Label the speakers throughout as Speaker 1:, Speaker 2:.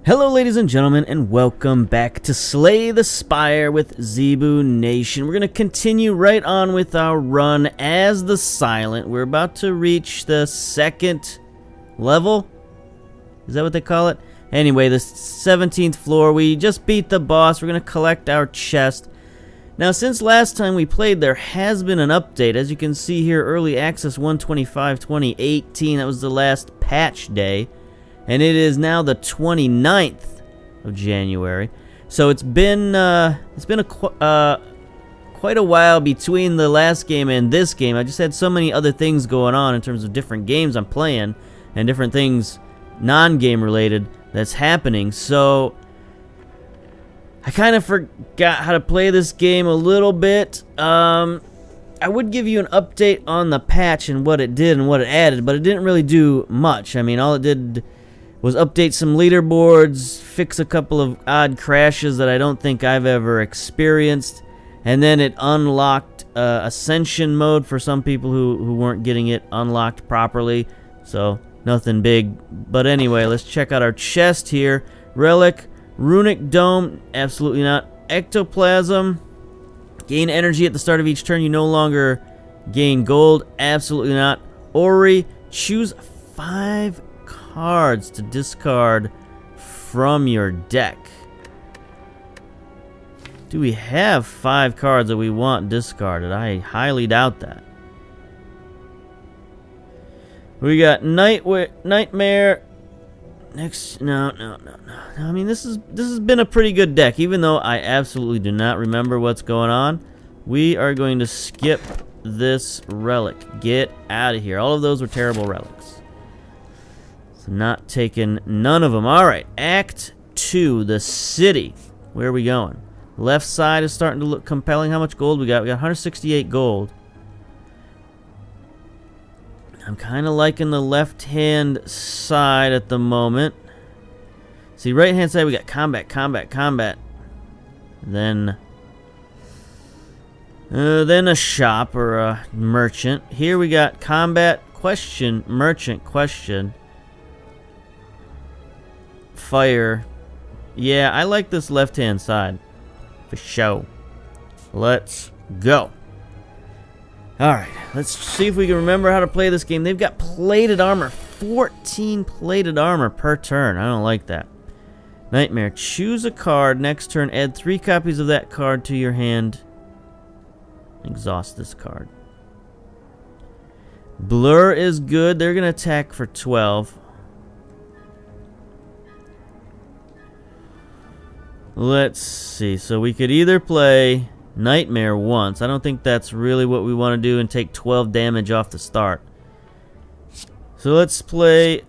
Speaker 1: Hello ladies and gentlemen, and welcome back to Slay the Spire with Zebu Nation. We're going to continue right on with our run as the Silent. We're about to reach the second level. Is that what they call it? Anyway, the 17th floor. We just beat the boss. We're going to collect our chest. Now, since last time we played, there has been an update. As you can see here, Early Access 1/25/2018. That was the last patch day. And it is now the 29th of January. So it's been quite a while between the last game and this game. I just had so many other things going on in terms of different games I'm playing and different things non-game related that's happening. So I kind of forgot how to play this game a little bit. I would give you an update on the patch and what it did and what it added, but it didn't really do much. I mean, all it did was update some leaderboards, fix a couple of odd crashes that I don't think I've ever experienced, and then it unlocked Ascension mode for some people who weren't getting it unlocked properly, so nothing big. But anyway, let's check out our chest here. Relic, Runic Dome, absolutely not. Ectoplasm, gain energy at the start of each turn, you no longer gain gold, absolutely not. Orrery, choose 5 cards to discard from your deck. Do we have 5 cards that we want discarded? I highly doubt that. We got Nightmare. Next, no. I mean, this has been a pretty good deck, even though I absolutely do not remember what's going on. We are going to skip this relic. Get out of here. All of those were terrible relics. So not taking none of them. Alright, Act 2, the city. Where are we going? Left side is starting to look compelling. How much gold we got? We got 168 gold. I'm kind of liking the left-hand side at the moment. See, right-hand side we got combat. Then a shop or a merchant. Here we got combat, question, merchant, question. Fire. Yeah, I like this left-hand side for show. Let's go. Alright, let's see if we can remember how to play this game. They've got plated armor. 14 plated armor per turn. I don't like that. Nightmare. Choose a card. Next turn, add 3 copies of that card to your hand. Exhaust this card. Blur is good. They're going to attack for 12. Let's see. So we could either play Nightmare once. I don't think that's really what we want to do and take 12 damage off the start. So let's play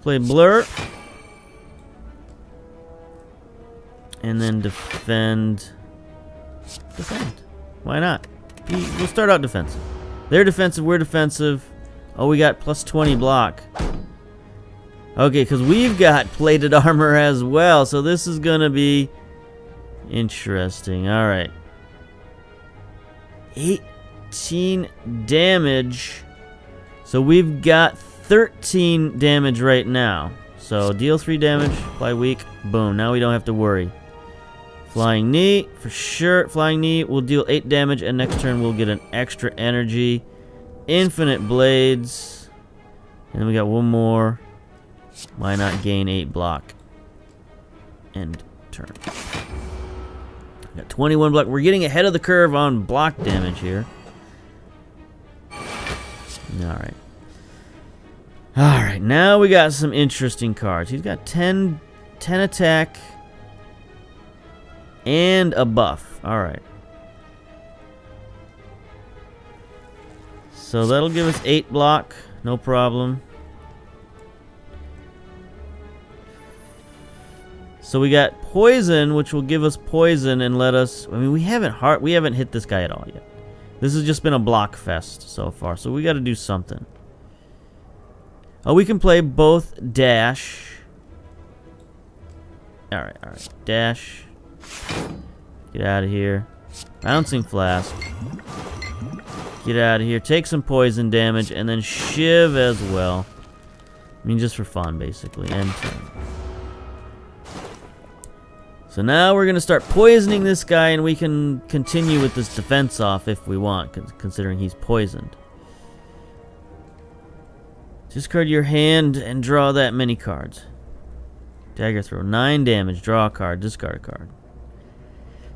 Speaker 1: Blur. And then defend. Why not? We'll start out defensive. They're defensive, we're defensive. Oh, we got plus 20 block. Okay, because we've got plated armor as well, so this is going to be interesting. Alright. 18 damage. So we've got 13 damage right now. So deal 3 damage, apply weak, boom. Now we don't have to worry. Flying Knee, for sure. Flying Knee will deal 8 damage, and next turn we'll get an extra energy. Infinite Blades. And then we got one more. Why not gain 8 block? End turn. Got 21 block. We're getting ahead of the curve on block damage here. Alright. Alright, now we got some interesting cards. He's got 10 attack and a buff. Alright. So that'll give us 8 block. No problem. So we got poison, which will give us poison and let us. I mean, we haven't hit this guy at all yet. This has just been a block fest so far. So we got to do something. Oh, we can play both dash. All right, dash. Get out of here. Bouncing flask. Get out of here. Take some poison damage and then shiv as well. I mean, just for fun, basically. End turn. So now we're going to start poisoning this guy, and we can continue with this defense off if we want, considering he's poisoned. Discard your hand and draw that many cards. Dagger throw, 9 damage, draw a card, discard a card.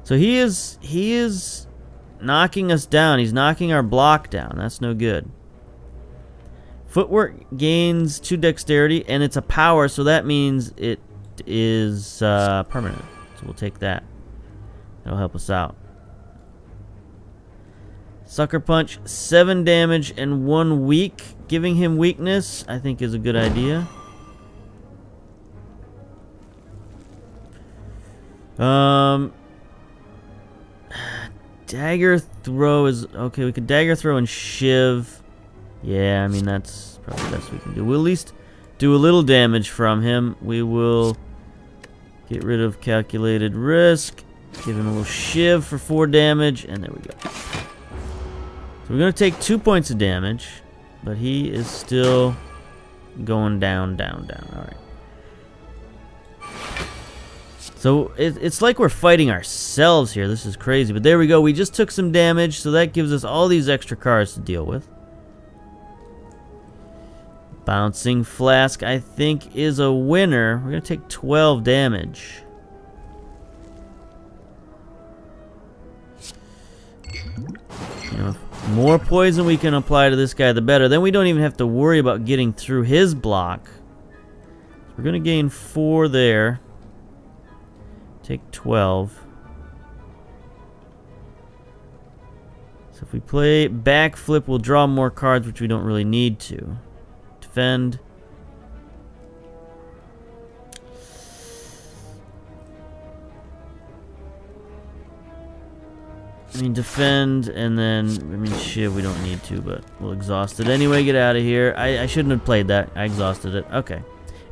Speaker 1: So he is knocking us down. He's knocking our block down. That's no good. Footwork gains 2 dexterity, and it's a power, so that means it is permanent. So we'll take that. That'll help us out. Sucker Punch, 7 damage and 1 weak. Giving him weakness, I think, is a good idea. Dagger throw is okay. We could dagger throw and shiv. Yeah, I mean that's probably the best we can do. We'll at least do a little damage from him. We will get rid of calculated risk. Give him a little shiv for 4 damage, and there we go. So we're gonna take 2 points of damage, but he is still going down, down, down. All right. So it's like we're fighting ourselves here. This is crazy. But there we go. We just took some damage, so that gives us all these extra cards to deal with. Bouncing Flask, I think, is a winner. We're going to take 12 damage. You know, the more poison we can apply to this guy, the better. Then we don't even have to worry about getting through his block. So we're going to gain 4 there. Take 12. So if we play Backflip, we'll draw more cards, which we don't really need to. Defend. I mean, defend, and then, I mean, shit, we don't need to, but we'll exhaust it anyway. Get out of here. I shouldn't have played that. I exhausted it. Okay.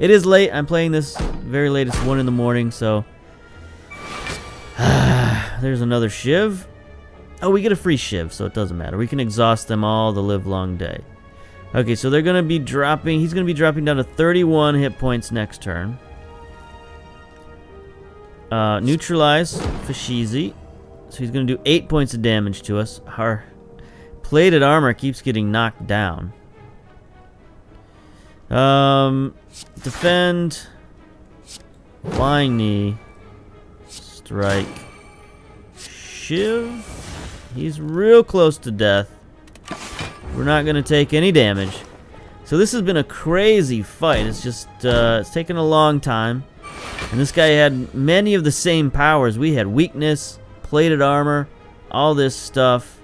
Speaker 1: It is late. I'm playing this very late. It's 1 in the morning, so... There's another shiv. Oh, we get a free shiv, so it doesn't matter. We can exhaust them all the live long day. Okay, so they're going to be dropping... He's going to be dropping down to 31 hit points next turn. Neutralize Fashizi. So he's going to do 8 points of damage to us. Our plated armor keeps getting knocked down. Defend. Flying knee. Strike. Shiv. He's real close to death. We're not going to take any damage. So this has been a crazy fight. It's just, it's taken a long time. And this guy had many of the same powers. We had weakness, plated armor, all this stuff.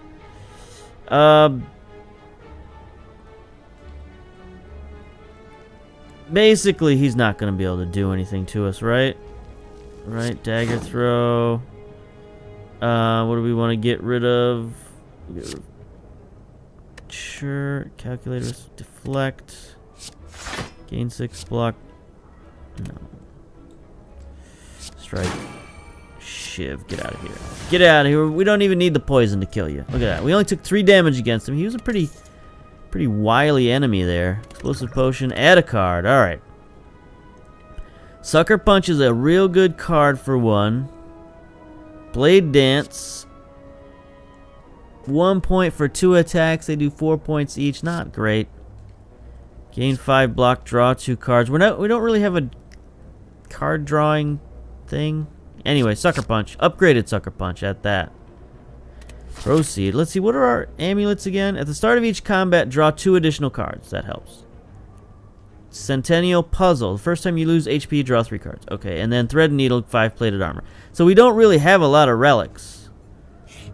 Speaker 1: Basically, he's not going to be able to do anything to us, right? Right, dagger throw. What do we want to get rid of? Sure, calculators, deflect, gain 6 block. No. Strike. Shiv, get out of here. Get out of here. We don't even need the poison to kill you. Look at that. We only took 3 damage against him. He was a pretty wily enemy there. Explosive potion, add a card. All right. Sucker Punch is a real good card for 1. Blade Dance. 1 point for 2 attacks. They do 4 points each. Not great. Gain 5 block. Draw 2 cards. We don't really have a card drawing thing. Anyway, Sucker Punch. Upgraded Sucker Punch at that. Proceed. Let's see. What are our amulets again? At the start of each combat, draw 2 additional cards. That helps. Centennial Puzzle. The first time you lose HP, draw 3 cards. Okay, and then Thread and Needle, 5 plated armor. So we don't really have a lot of relics.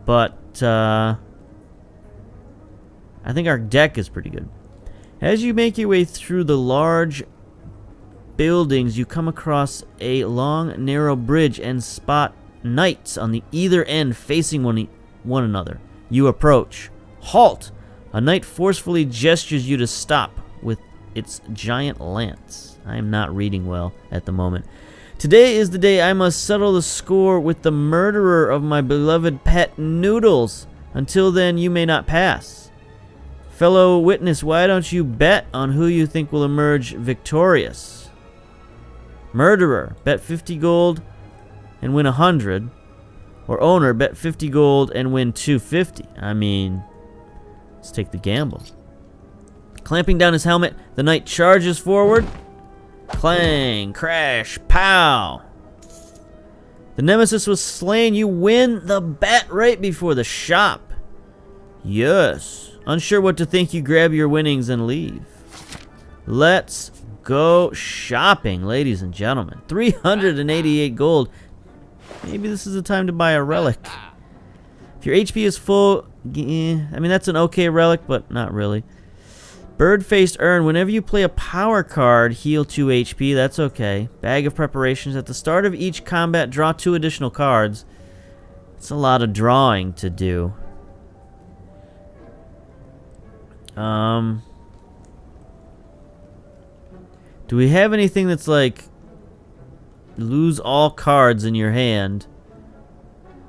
Speaker 1: But, I think our deck is pretty good. As you make your way through the large buildings, you come across a long, narrow bridge and spot knights on the either end facing one another. You approach. Halt! A knight forcefully gestures you to stop with its giant lance. I am not reading well at the moment. Today is the day I must settle the score with the murderer of my beloved pet Noodles. Until then, you may not pass. Fellow witness, why don't you bet on who you think will emerge victorious? Murderer, bet 50 gold and win 100. Or owner, bet 50 gold and win 250. I mean, let's take the gamble. Clamping down his helmet, the knight charges forward. Clang, crash, pow. The nemesis was slain. You win the bet right before the shop. Yes. Unsure what to think, you grab your winnings and leave. Let's go shopping, ladies and gentlemen. 388 gold. Maybe this is the time to buy a relic. If your HP is full, I mean, that's an okay relic, but not really. Bird-faced urn. Whenever you play a power card, heal 2 HP. That's okay. Bag of preparations. At the start of each combat, draw 2 additional cards. It's a lot of drawing to do. Do we have anything that's like lose all cards in your hand?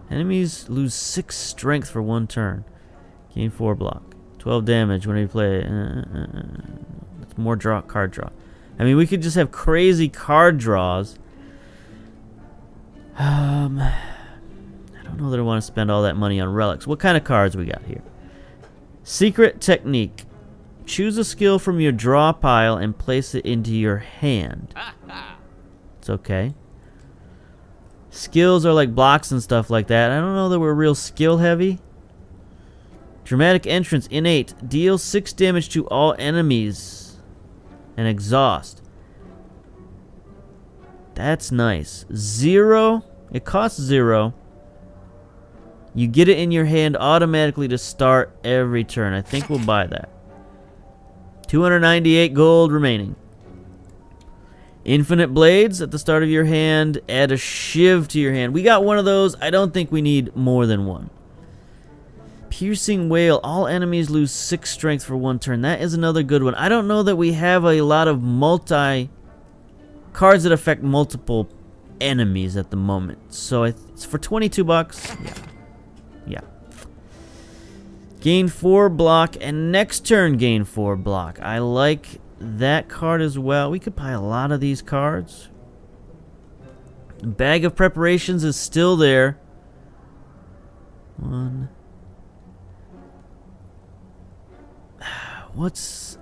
Speaker 1: Enemies lose 6 strength for 1 turn. Gain 4 block. 12 damage whenever you play. It's more card draw. I mean, we could just have crazy card draws. I don't know that I want to spend all that money on relics. What kind of cards we got here? Secret technique. Choose a skill from your draw pile and place it into your hand. It's okay. Skills are like blocks and stuff like that. I don't know that we're real skill heavy. Dramatic entrance, innate. Deal 6 damage to all enemies. And exhaust. That's nice. 0. It costs 0. You get it in your hand automatically to start every turn. I think we'll buy that. 298 gold remaining. Infinite blades at the start of your hand. Add a shiv to your hand. We got one of those. I don't think we need more than one. Piercing wail. All enemies lose 6 strength for 1 turn. That is another good one. I don't know that we have a lot of cards that affect multiple enemies at the moment. So it's for 22 bucks. Yeah. Gain 4 block, and next turn gain 4 block. I like that card as well. We could buy a lot of these cards. Bag of preparations is still there. 1. What's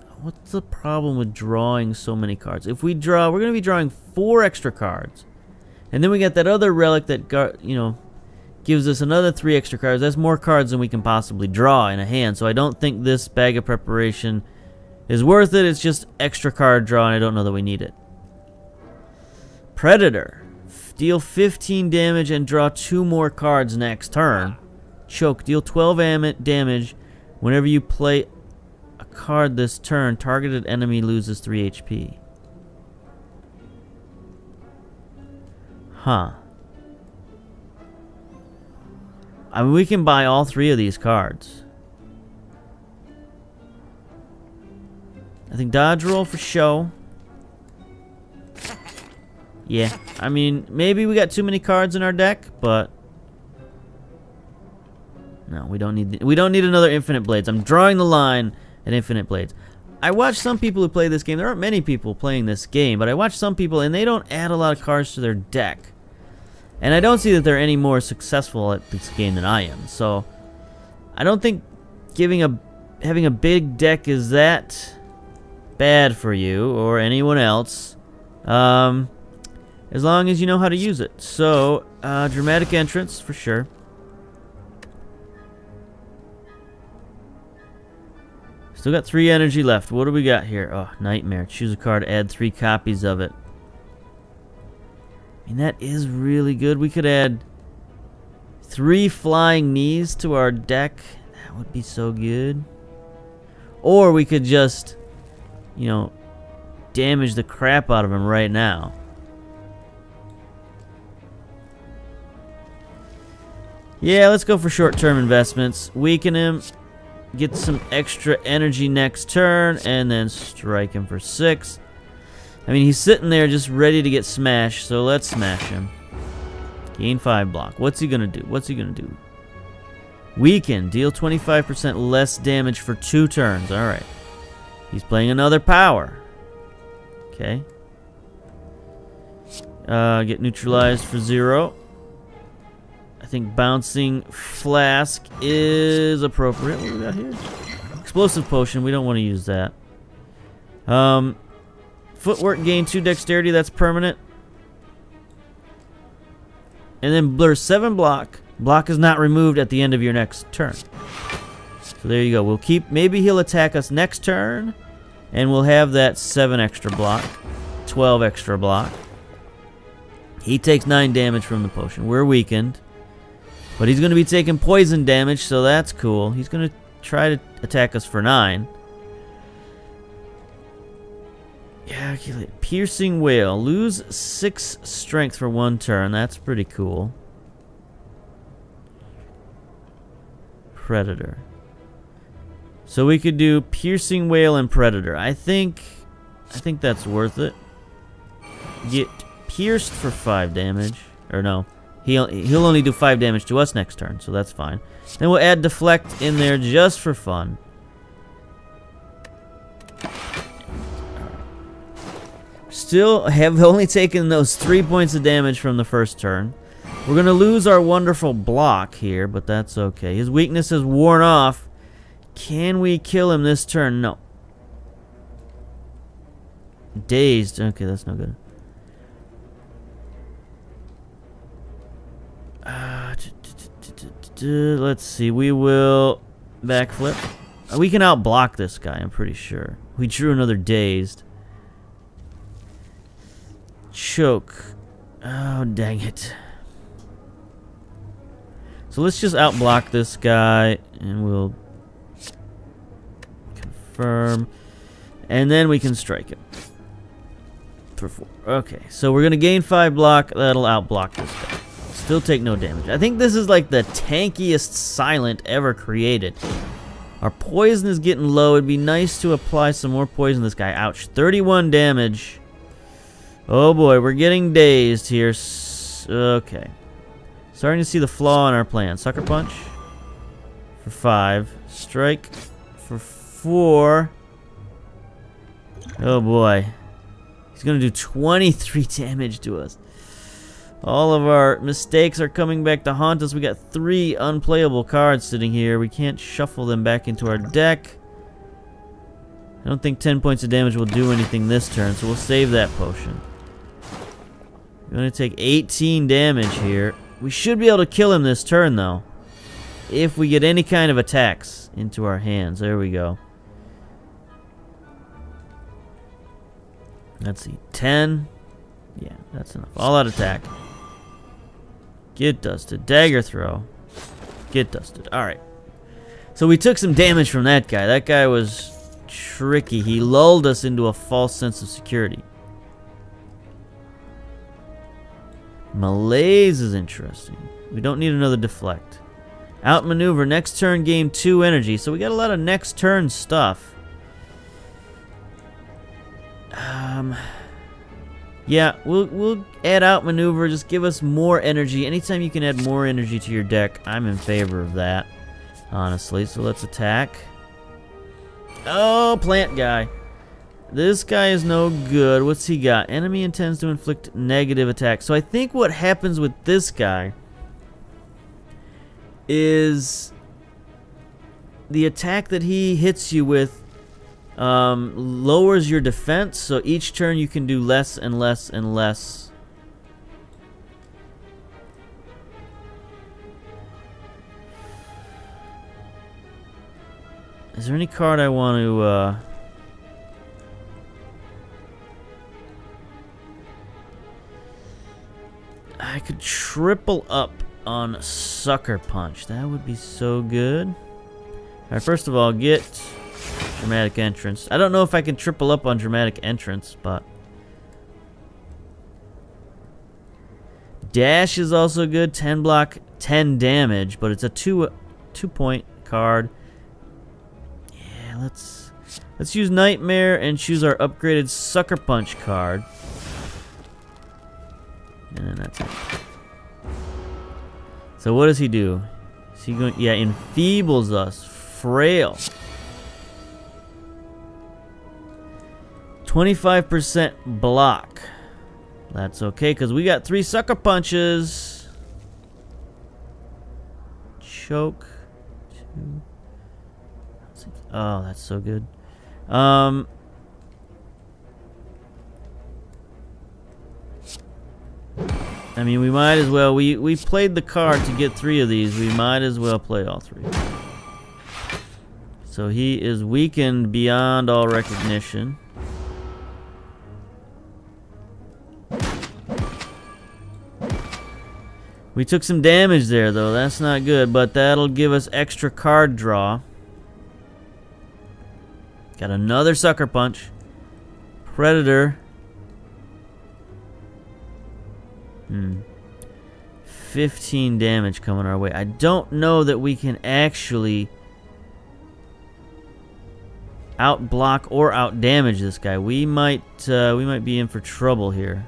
Speaker 1: the problem with drawing so many cards? If we draw, we're going to be drawing 4 extra cards. And then we got that other relic that gives us another 3 extra cards. That's more cards than we can possibly draw in a hand. So I don't think this bag of preparation is worth it. It's just extra card draw, and I don't know that we need it. Predator. Deal 15 damage and draw 2 more cards next turn. Choke. Deal 12 damage whenever you play a card this turn. Targeted enemy loses 3 HP. Huh. I mean, we can buy all 3 of these cards. I think dodge roll for show. Yeah, I mean, maybe we got too many cards in our deck, but no, we don't need another infinite blades. I'm drawing the line at infinite blades. I watch some people who play this game. There aren't many people playing this game, but I watch some people and they don't add a lot of cards to their deck. And I don't see that they're any more successful at this game than I am. So I don't think having a big deck is that bad for you or anyone else. As long as you know how to use it. So, dramatic entrance for sure. Still got 3 energy left. What do we got here? Oh, nightmare. Choose a card, add 3 copies of it. I mean, that is really good. We could add 3 flying knees to our deck. That would be so good. Or we could just, damage the crap out of him right now. Yeah, let's go for short-term investments. Weaken him. Get some extra energy next turn. And then strike him for 6. I mean, he's sitting there just ready to get smashed. So let's smash him. Gain 5 block. What's he going to do? Weaken. Deal 25% less damage for 2 turns. Alright. He's playing another power. Okay. Get neutralized for 0. think bouncing flask is appropriate. What do we got here? Explosive potion. We don't want to use that. Footwork gain 2 dexterity. That's permanent. And then blur 7 block. Block is not removed at the end of your next turn. So there you go. We'll keep. Maybe he'll attack us next turn, and we'll have that 7 extra block, 12 extra block. He takes 9 damage from the potion. We're weakened, but he's going to be taking poison damage, so that's cool. He's going to try to attack us for 9. Yeah, piercing wail. Lose 6 strength for 1 turn. That's pretty cool. Predator. So we could do piercing wail and predator. I think that's worth it. Get pierced for 5 damage. Or no, he'll only do 5 damage to us next turn, so that's fine. Then we'll add deflect in there just for fun. Still have only taken those 3 points of damage from the first turn. We're gonna lose our wonderful block here, but that's okay. His weakness is worn off. Can we kill him this turn? No. Dazed. Okay, that's no good. Let's see. We will backflip. We can outblock this guy, I'm pretty sure. We drew another dazed. Choke. Oh, dang it. So let's just outblock this guy, and we'll confirm. And then we can strike him. For 4. Okay, so we're going to gain 5 block. That'll outblock this guy. Still take no damage. I think this is like the tankiest silent ever created. Our poison is getting low. It'd be nice to apply some more poison to this guy. Ouch. 31 damage. Oh boy, we're getting dazed here. Okay. Starting to see the flaw in our plan. Sucker punch for 5. Strike for 4. Oh boy. He's going to do 23 damage to us. All of our mistakes are coming back to haunt us. We got 3 unplayable cards sitting here. We can't shuffle them back into our deck. I don't think 10 points of damage will do anything this turn, so we'll save that potion. We're going to take 18 damage here. We should be able to kill him this turn, though. If we get any kind of attacks into our hands. There we go. Let's see. 10. Yeah, that's enough. All out attack. Get dusted. Dagger throw. Get dusted. Alright. So we took some damage from that guy. That guy was tricky. He lulled us into a false sense of security. Malaise is interesting. We don't need another deflect. Outmaneuver. Next turn, gain 2 energy. So we got a lot of next turn stuff. Yeah, we'll add outmaneuver. Just give us more energy. Anytime you can add more energy to your deck, I'm in favor of that, honestly. So let's attack. Oh, plant guy. This guy is no good. What's he got? Enemy intends to inflict negative attack. So I think what happens with this guy is the attack that he hits you with lowers your defense. So each turn you can do less and less and less. Is there any card I want to... I could triple up on Sucker Punch. That would be so good. Alright, first of all, get Dramatic Entrance. I don't know if I can triple up on Dramatic Entrance, but... Dash is also good. 10 block, 10 damage, but it's a 2-point card. Yeah, let's use Nightmare and choose our upgraded Sucker Punch card. And then that's it. So what does he do? Is he going? Yeah, enfeebles us. Frail. 25% block. That's okay, because we got 3 sucker punches. choke. 2. Oh, that's so good. I mean, we might as well. We played the card to get 3 of these. We might as well play all 3. So he is weakened beyond all recognition. We took some damage there, though. That's not good, but that'll give us extra card draw. Got another Sucker Punch. Predator. 15 damage coming our way. I don't know that we can actually out-block or out-damage this guy. We might be in for trouble here.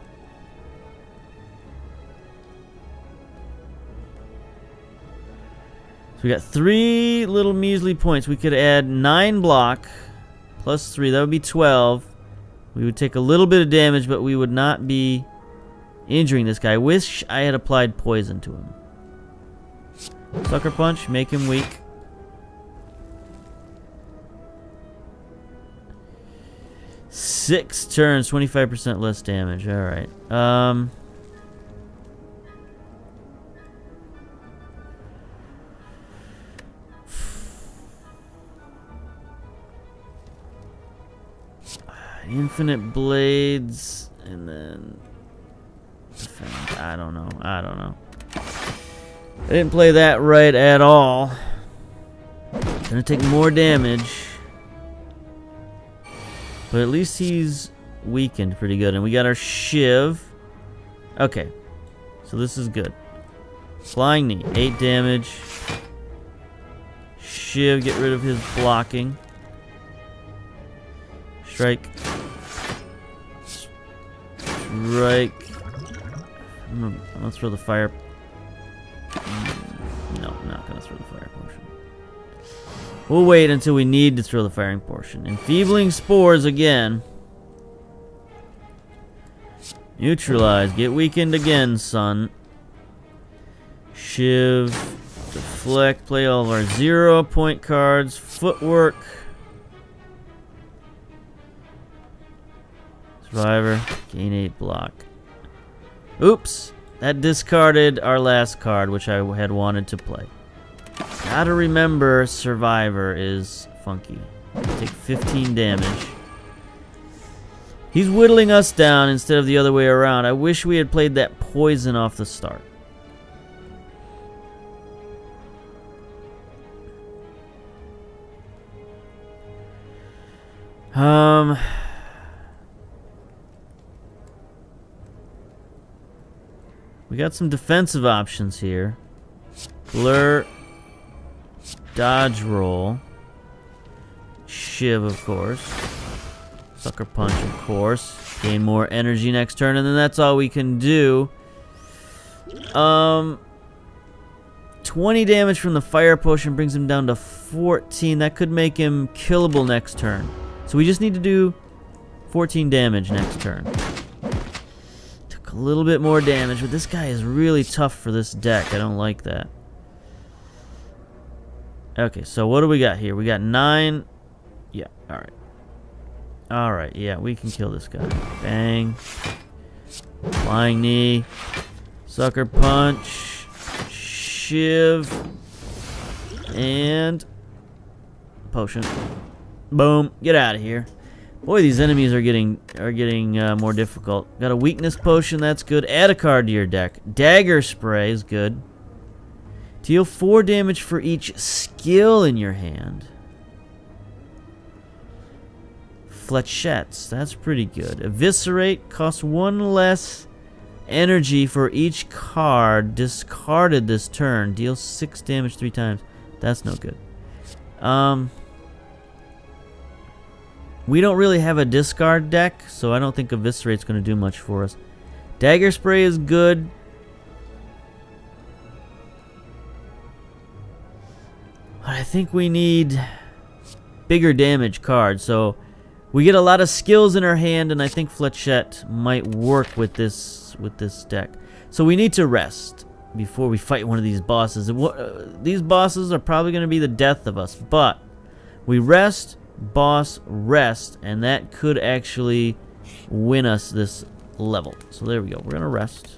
Speaker 1: We got 3 little measly points. We could add 9 block plus 3. That would be 12. We would take a little bit of damage, but we would not be injuring this guy. I wish I had applied poison to him. Sucker Punch, make him weak. Six turns, 25% less damage. All right. Infinite blades, and then defend. I don't know. I didn't play that right at all. Gonna take more damage, but at least he's weakened pretty good. And we got our Shiv. Okay, so this is good. Flying Knee, 8 damage. Shiv, get rid of his blocking. Strike. Strike. I'm gonna throw the fire. No, I'm not gonna throw the fire potion. We'll wait until we need to throw the firing portion. Enfeebling Spores again. Neutralize. Get weakened again, son. Shiv. Deflect. Play all of our 0-point cards. Footwork. Survivor. Gain 8 block. Oops. That discarded our last card, which I had wanted to play. Gotta remember, Survivor is funky. Take 15 damage. He's whittling us down instead of the other way around. I wish we had played that poison off the start. We got some defensive options here. Blur. Dodge roll. Shiv, of course. Sucker Punch, of course. Gain more energy next turn, and then that's all we can do. 20 damage from the fire potion brings him down to 14. That could make him killable next turn. So we just need to do 14 damage next turn. Took a little bit more damage, but this guy is really tough for this deck. I don't like that. Okay, so what do we got here? We got 9. Yeah, alright. Alright, yeah, we can kill this guy. Bang. Flying Knee. Sucker Punch. Shiv. And potion. Boom. Get out of here. Boy, these enemies are getting more difficult. Got a weakness potion, that's good. Add a card to your deck. Dagger Spray is good. Deal 4 damage for each skill in your hand. Flechettes, that's pretty good. Eviscerate costs 1 less energy for each card discarded this turn. Deals 6 damage 3 times. That's no good. We don't really have a discard deck, so I don't think Eviscerate's going to do much for us. Dagger Spray is good. But I think we need bigger damage cards, so we get a lot of skills in our hand, and I think Flechette might work with this deck. So we need to rest. before we fight one of these bosses. These bosses are probably going to be the death of us, but we rest, boss, rest, and that could actually win us this level. So there we go. We're going to rest.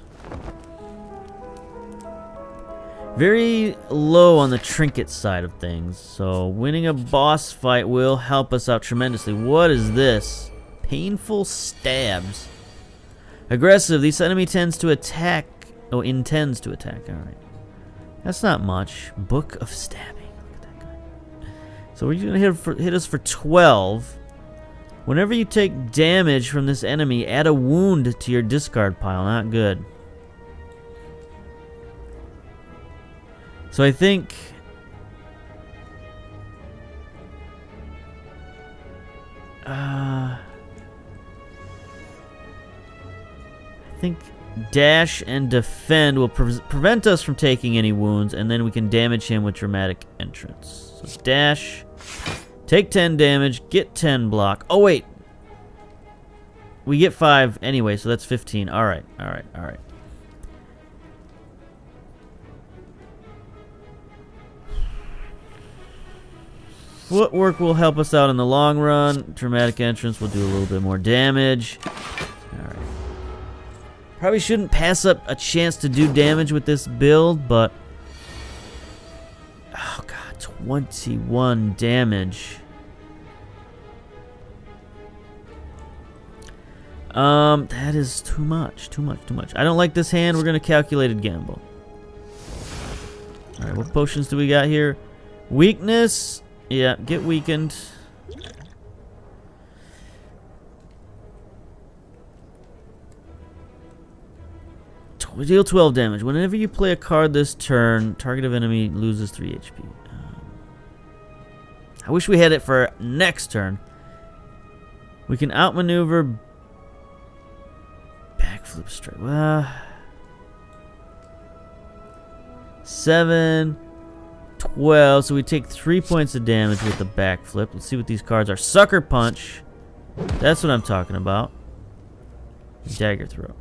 Speaker 1: Very low on the trinket side of things, so winning a boss fight will help us out tremendously. What is this? Painful stabs. Aggressive. This enemy tends to attack. Oh, intends to attack. Alright. That's not much. Book of Stabbing. Look at that guy. So we're going to hit us for 12. Whenever you take damage from this enemy, add a wound to your discard pile. Not good. So I think... I think dash and defend will prevent us from taking any wounds, and then we can damage him with dramatic entrance. So dash, take 10 damage, get 10 block. Oh wait, we get 5 anyway, so that's 15. All right, all right, all right. Footwork will help us out in the long run. Dramatic entrance will do a little bit more damage. Alright. Probably shouldn't pass up a chance to do damage with this build, but... Oh god, 21 damage. That is too much. Too much, too much. I don't like this hand. We're going to calculated gamble. Alright, what potions do we got here? Weakness... Yeah, get weakened. Deal 12 damage. Whenever you play a card this turn, target of enemy loses 3 HP. I wish we had it for next turn. We can outmaneuver backflip straight. 7... 12, so we take 3 points of damage with the backflip. Let's see what these cards are. Sucker Punch. That's what I'm talking about. Dagger Throw.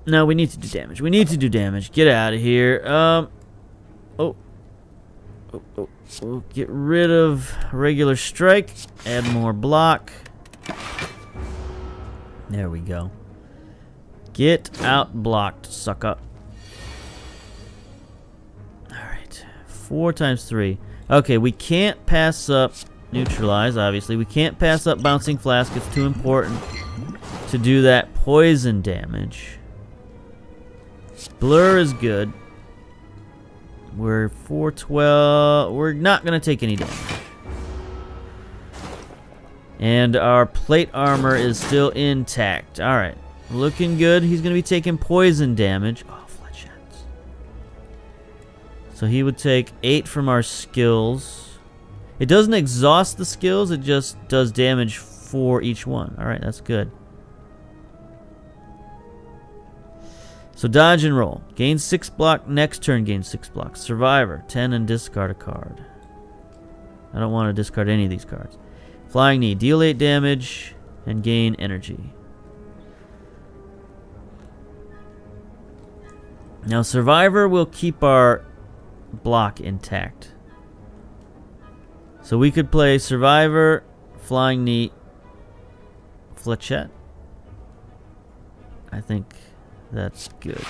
Speaker 1: No, we need to do damage. We need to do damage. Get out of here. We'll get rid of regular strike. Add more block. There we go. Get out blocked, sucker. Alright. 4 times 3. Okay, we can't pass up neutralize, obviously. We can't pass up bouncing flask. It's too important to do that poison damage. Blur is good. We're 412. We're not going to take any damage. And our plate armor is still intact. Alright. Looking good. He's going to be taking poison damage. Oh, flechettes. So he would take 8 from our skills. It doesn't exhaust the skills. It just does damage for each one. Alright, that's good. So dodge and roll. Gain 6 block. Next turn gain 6 block. Survivor. 10 and discard a card. I don't want to discard any of these cards. Flying Knee. Deal 8 damage and gain energy. Now Survivor will keep our block intact. So we could play Survivor, Flying Knee, Flechette. I think that's good.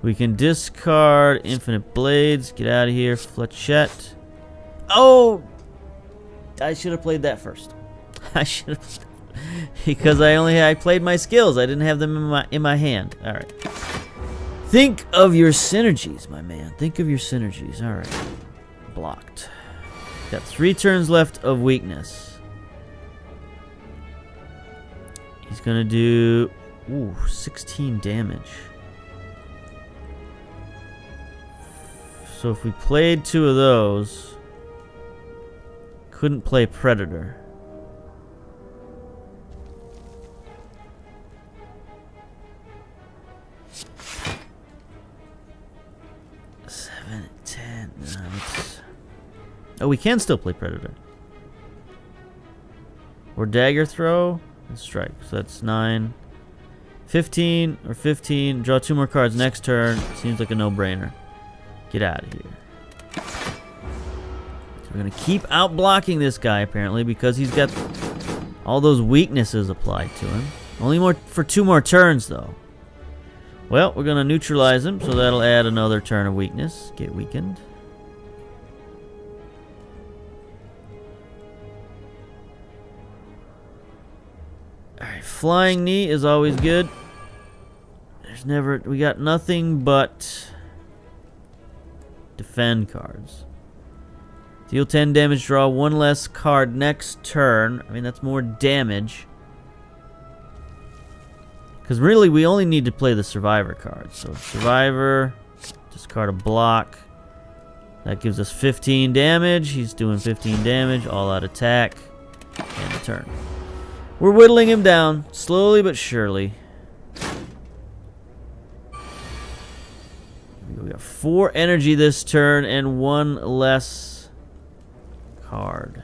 Speaker 1: We can discard Infinite Blades. Get out of here, Flechette. Oh! I should have played that first. I should have, because I played my skills. I didn't have them in my hand. All right. Think of your synergies, my man. Think of your synergies. All right. Blocked. Got 3 turns left of weakness. He's gonna do 16 damage. So if we played 2 of those, couldn't play Predator. Oh, we can still play Predator. Or Dagger Throw and Strike. So that's 9. 15 or 15. Draw 2 more cards next turn. Seems like a no-brainer. Get out of here. So we're going to keep out-blocking this guy, apparently, because he's got all those weaknesses applied to him. Only more for 2 more turns, though. Well, we're going to neutralize him, so that'll add another turn of weakness. Get weakened. Alright, Flying Knee is always good. We got nothing but defend cards. Deal 10 damage, draw 1 less card next turn. I mean, that's more damage. Because really, we only need to play the Survivor card. So, Survivor, discard a block. That gives us 15 damage. He's doing 15 damage, all-out attack, and a turn. We're whittling him down, slowly but surely. We got 4 energy this turn and 1 less card.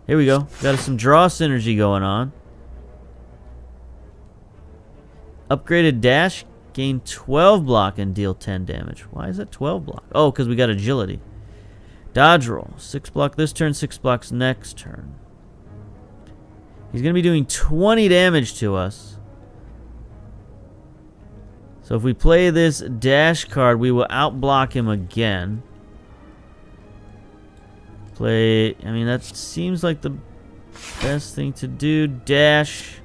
Speaker 1: Here we go. Got some draw synergy going on. Upgraded dash. Gain 12 block and deal 10 damage. Why is that 12 block? Oh, because we got agility. Dodge roll. 6 block this turn, 6 blocks next turn. He's going to be doing 20 damage to us. So if we play this dash card, we will outblock him again. I mean, that seems like the best thing to do. Dash.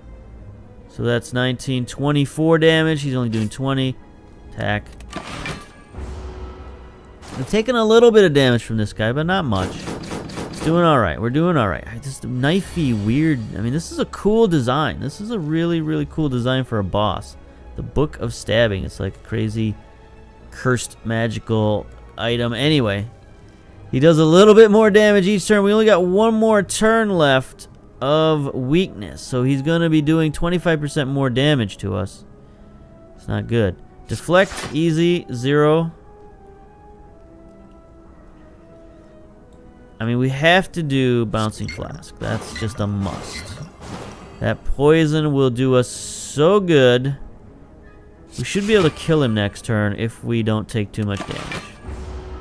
Speaker 1: So that's 19, 24 damage. He's only doing 20. Attack. We're taking a little bit of damage from this guy, but not much. It's doing alright. We're doing alright. Just knifey, weird. I mean, this is a cool design. This is a really, really cool design for a boss. The Book of Stabbing. It's like a crazy, cursed, magical item. Anyway, he does a little bit more damage each turn. We only got 1 more turn left of weakness. So he's going to be doing 25% more damage to us. It's not good. Deflect, easy, 0. I mean, we have to do Bouncing Flask. That's just a must. That poison will do us so good. We should be able to kill him next turn if we don't take too much damage.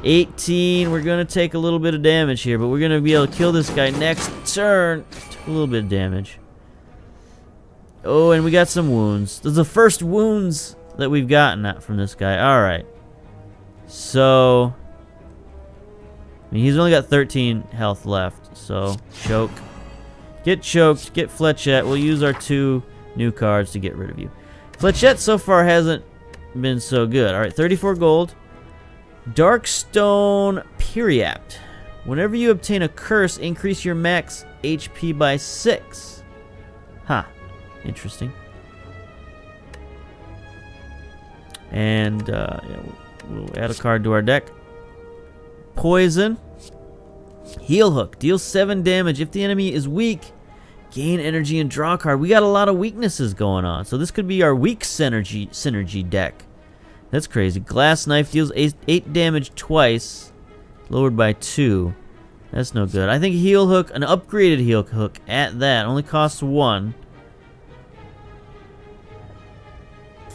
Speaker 1: 18. We're going to take a little bit of damage here, but we're going to be able to kill this guy next turn. Took a little bit of damage. Oh, and we got some wounds. Those are the first wounds that we've gotten from this guy. Alright. So, I mean, he's only got 13 health left. So, choke. Get choked. Get Fletchette. We'll use our 2 new cards to get rid of you. Fletchette so far hasn't been so good. Alright, 34 gold. Darkstone Periapt. Whenever you obtain a curse, increase your max HP by 6. Huh. Interesting. And yeah, we'll add a card to our deck. Poison. Heel Hook. Deal 7 damage. If the enemy is weak, gain energy and draw a card. We got a lot of weaknesses going on. So this could be our weak synergy deck. That's crazy. Glass Knife deals 8 damage twice. Lowered by 2. That's no good. I think Heel Hook, an upgraded Heel Hook at that, only costs 1.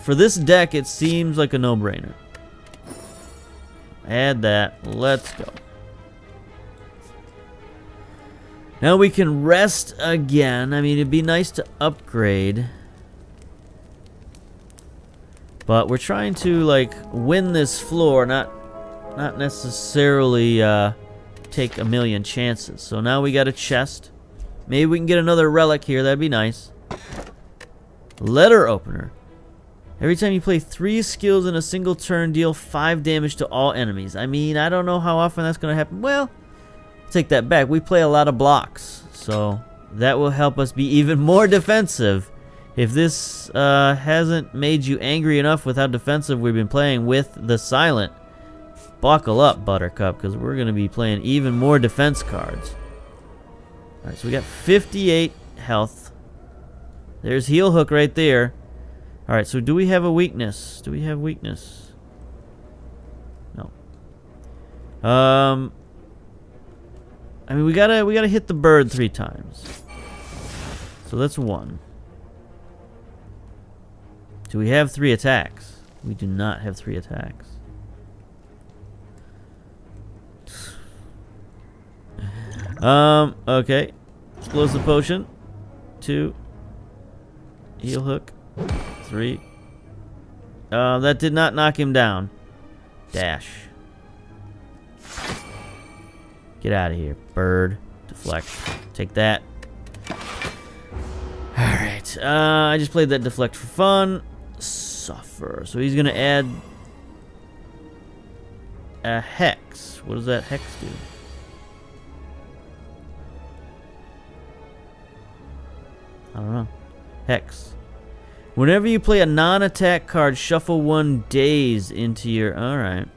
Speaker 1: For this deck, it seems like a no-brainer. Add that. Let's go. Now we can rest again. I mean, it'd be nice to upgrade. But we're trying to, like, win this floor, not necessarily take a million chances. So now we got a chest. Maybe we can get another relic here. That'd be nice. Letter Opener. Every time you play 3 skills in a single turn, deal 5 damage to all enemies. I mean, I don't know how often that's going to happen. Well, take that back. We play a lot of blocks, so that will help us be even more defensive. If this hasn't made you angry enough with how defensive we've been playing with the Silent, buckle up, Buttercup, because we're going to be playing even more defense cards. Alright, so we got 58 health. There's Heel Hook right there. Alright, so do we have a weakness? Do we have weakness? No. I mean, we gotta hit the bird 3 times. So that's 1. Do we have 3 attacks? We do not have 3 attacks. Okay. Explosive potion. 2. Heal hook. 3. That did not knock him down. Dash. Get out of here, bird. Deflect. Take that. Alright. I just played that deflect for fun. Suffer. So he's gonna add a hex. What does that hex do? I don't know. Hex. Whenever you play a non-attack card, shuffle 1 daze into your... Alright.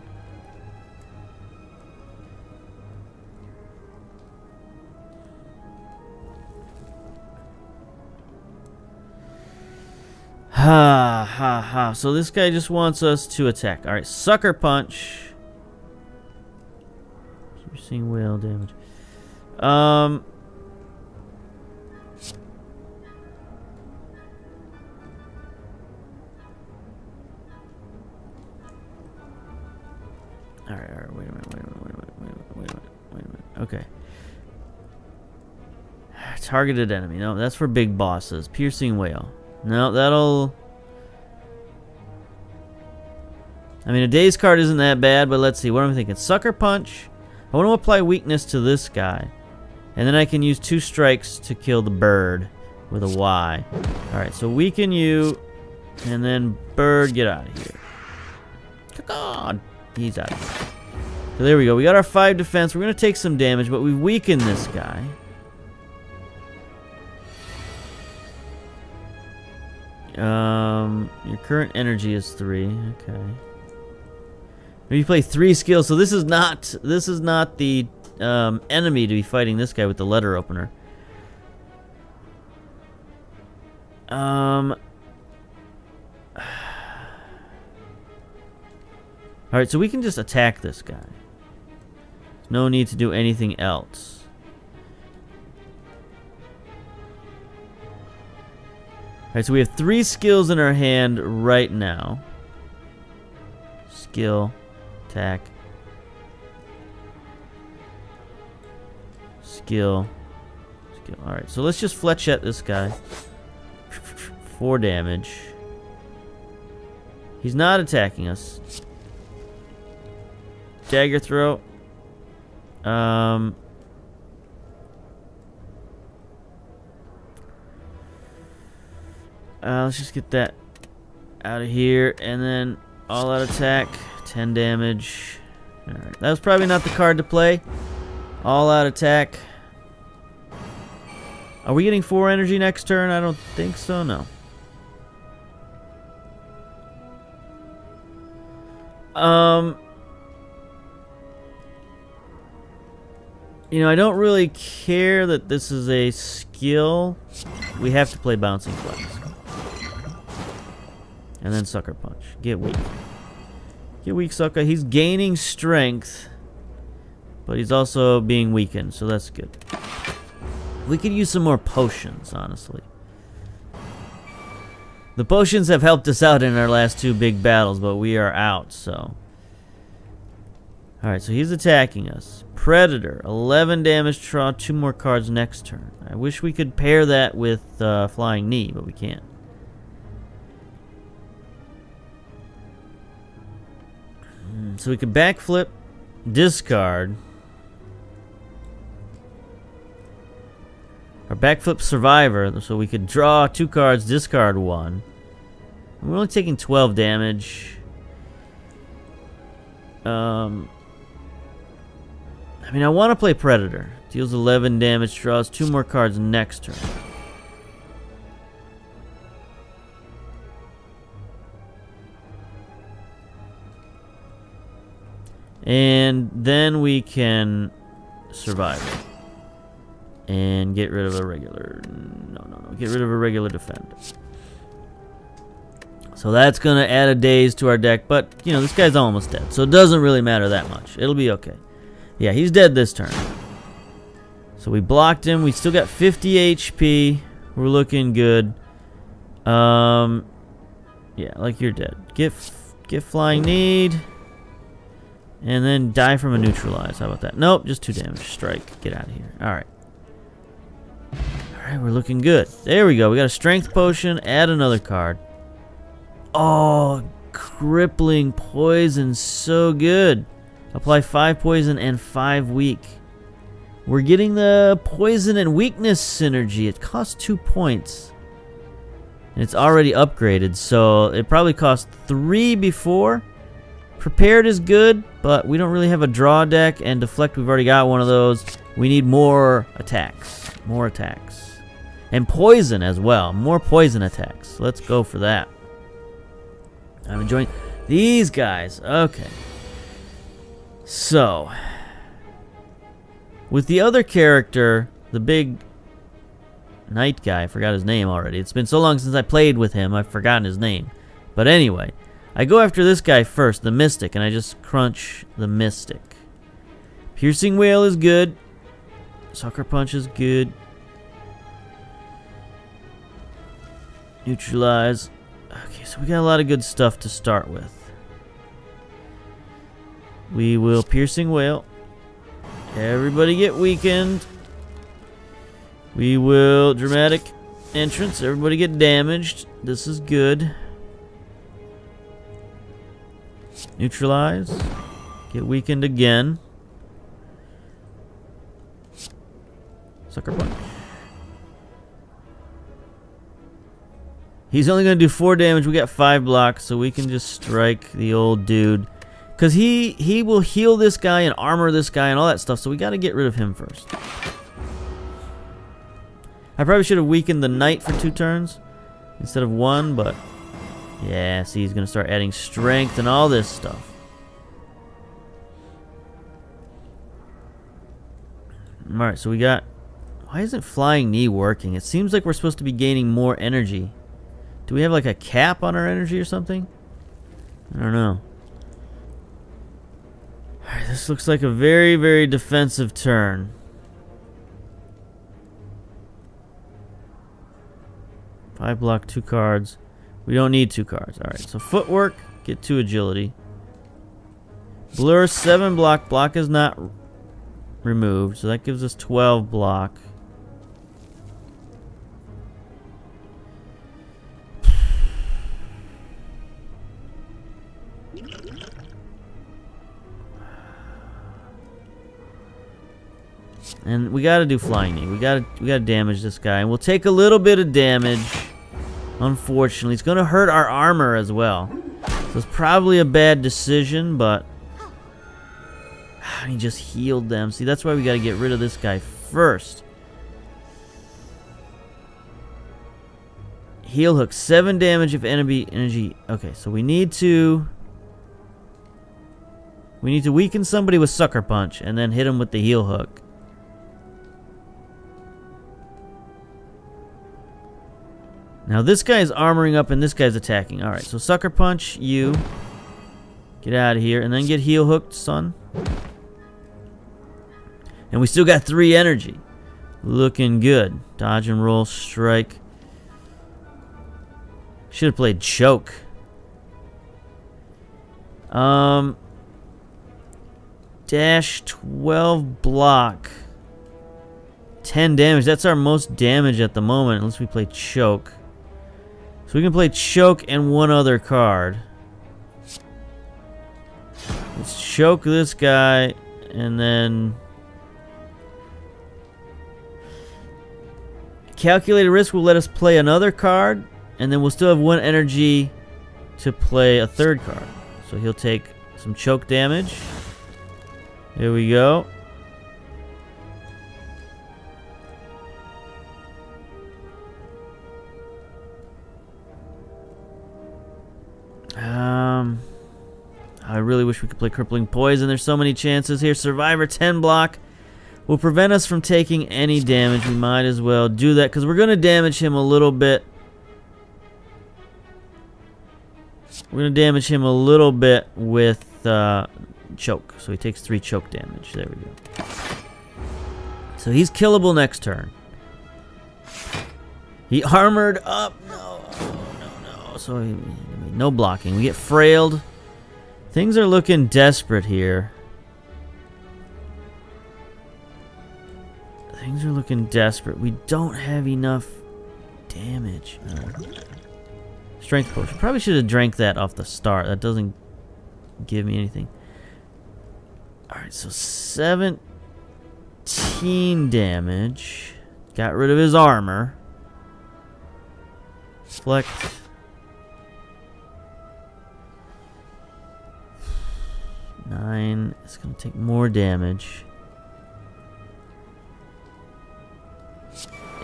Speaker 1: Ha ha ha. So this guy just wants us to attack. Alright, sucker punch. Piercing whale damage. Alright, wait a minute. Okay. Targeted enemy. No, that's for big bosses. Piercing whale. No, that'll... I mean, a daze card isn't that bad, but let's see. What am I thinking? Sucker punch. I want to apply weakness to this guy. And then I can use 2 strikes to kill the bird with a Y. Alright, so weaken you. And then bird, get out of here. God. He's out of here. So there we go. We got our 5 defense. We're going to take some damage, but we weaken this guy. Your current energy is 3. Okay. You play 3 skills, so this is not the enemy to be fighting this guy with the letter opener. Alright, so we can just attack this guy. There's no need to do anything else. Alright, so we have 3 skills in our hand right now. Skill, attack, skill, skill. Alright, so let's just fletchette this guy. 4 damage. He's not attacking us. Dagger throw. Let's just get that out of here, and then all out attack, 10 damage. Alright, that was probably not the card to play. All out attack. Are we getting 4 energy next turn? I don't think so, no. You know, I don't really care that this is a skill. We have to play Bouncing Flex. And then Sucker Punch. Get weak. Get weak, Sucker. He's gaining strength, but he's also being weakened, so that's good. We could use some more potions, honestly. The potions have helped us out in our last 2 big battles, but we are out, so... Alright, so he's attacking us. Predator, 11 damage, draw 2 more cards next turn. I wish we could pair that with Flying Knee, but we can't. So we could backflip, discard. Or backflip Survivor, so we could draw 2 cards, discard 1. We're only taking 12 damage. I mean, I want to play Predator. Deals 11 damage, draws 2 more cards next turn. And then we can survive it. And get rid of a regular... No. Get rid of a regular defend. So that's going to add a daze to our deck. But, you know, this guy's almost dead. So it doesn't really matter that much. It'll be okay. Yeah, he's dead this turn. So we blocked him. We still got 50 HP. We're looking good. Yeah, like you're dead. Get flying need. And then die from a neutralize. How about that? Nope, just 2 damage. Strike. Get out of here. Alright. Alright, we're looking good. There we go. We got a strength potion. Add another card. Oh, crippling poison. So good. Apply 5 poison and 5 weak. We're getting the poison and weakness synergy. It costs 2 points. And it's already upgraded, so it probably cost 3 before. Prepared is good, but we don't really have a draw deck, and deflect, we've already got one of those. We need more attacks. More attacks. And poison as well. More poison attacks. Let's go for that. I'm enjoying these guys. Okay. So, with the other character, the big knight guy, I forgot his name already. It's been so long since I played with him, I've forgotten his name. But anyway, I go after this guy first, the Mystic, and I just crunch the Mystic. Piercing Wail is good. Sucker Punch is good. Neutralize. Okay, so we got a lot of good stuff to start with. We will Piercing Wail. Everybody get weakened. We will Dramatic Entrance. Everybody get damaged. This is good. Neutralize. Get weakened again. Sucker Punch. He's only going to do 4 damage. We got 5 blocks, so we can just strike the old dude. Because he will heal this guy and armor this guy and all that stuff, so we got to get rid of him first. I probably should have weakened the knight for 2 turns instead of 1, but yeah, see, he's going to start adding strength and all this stuff. Alright, so we got... Why isn't Flying Knee working? It seems like we're supposed to be gaining more energy. Do we have like a cap on our energy or something? I don't know. Alright, this looks like a very, very defensive turn. Five block, 2 cards. We don't need 2 cards. Alright, so footwork, get 2 agility. Blur, 7 block. Block is not removed, so that gives us 12 block. And we gotta do Flying Knee. We gotta damage this guy, and we'll take a little bit of damage. Unfortunately, it's gonna hurt our armor as well. So it's probably a bad decision, but he just healed them. See, that's why we gotta get rid of this guy first. Heal hook, 7 damage if enemy energy. Okay, so we need to weaken somebody with Sucker Punch and then hit him with the heal hook. Now this guy's armoring up and this guy's attacking. Alright, so Sucker Punch, you. Get out of here. And then get heal hooked, son. And we still got 3 energy. Looking good. Dodge and roll, strike. Should have played choke. Dash, 12 block. 10 damage. That's our most damage at the moment, unless we play choke. So we can play choke and 1 other card. Let's choke this guy, and then calculated risk will let us play another card, and then we'll still have 1 energy to play a 3rd card. So he'll take some choke damage. There we go. I really wish we could play Crippling Poison. There's so many chances here. Survivor 10 block will prevent us from taking any damage. We might as well do that because we're going to damage him a little bit. We're going to damage him a little bit with choke. So he takes 3 choke damage. There we go. So he's killable next turn. He armored up. No, no. So no blocking. We get frailed. Things are looking desperate here. Things are looking desperate. We don't have enough damage. Strength potion. Probably should have drank that off the start. That doesn't give me anything. Alright, so 17 damage. Got rid of his armor. Select. 9. It's going to take more damage.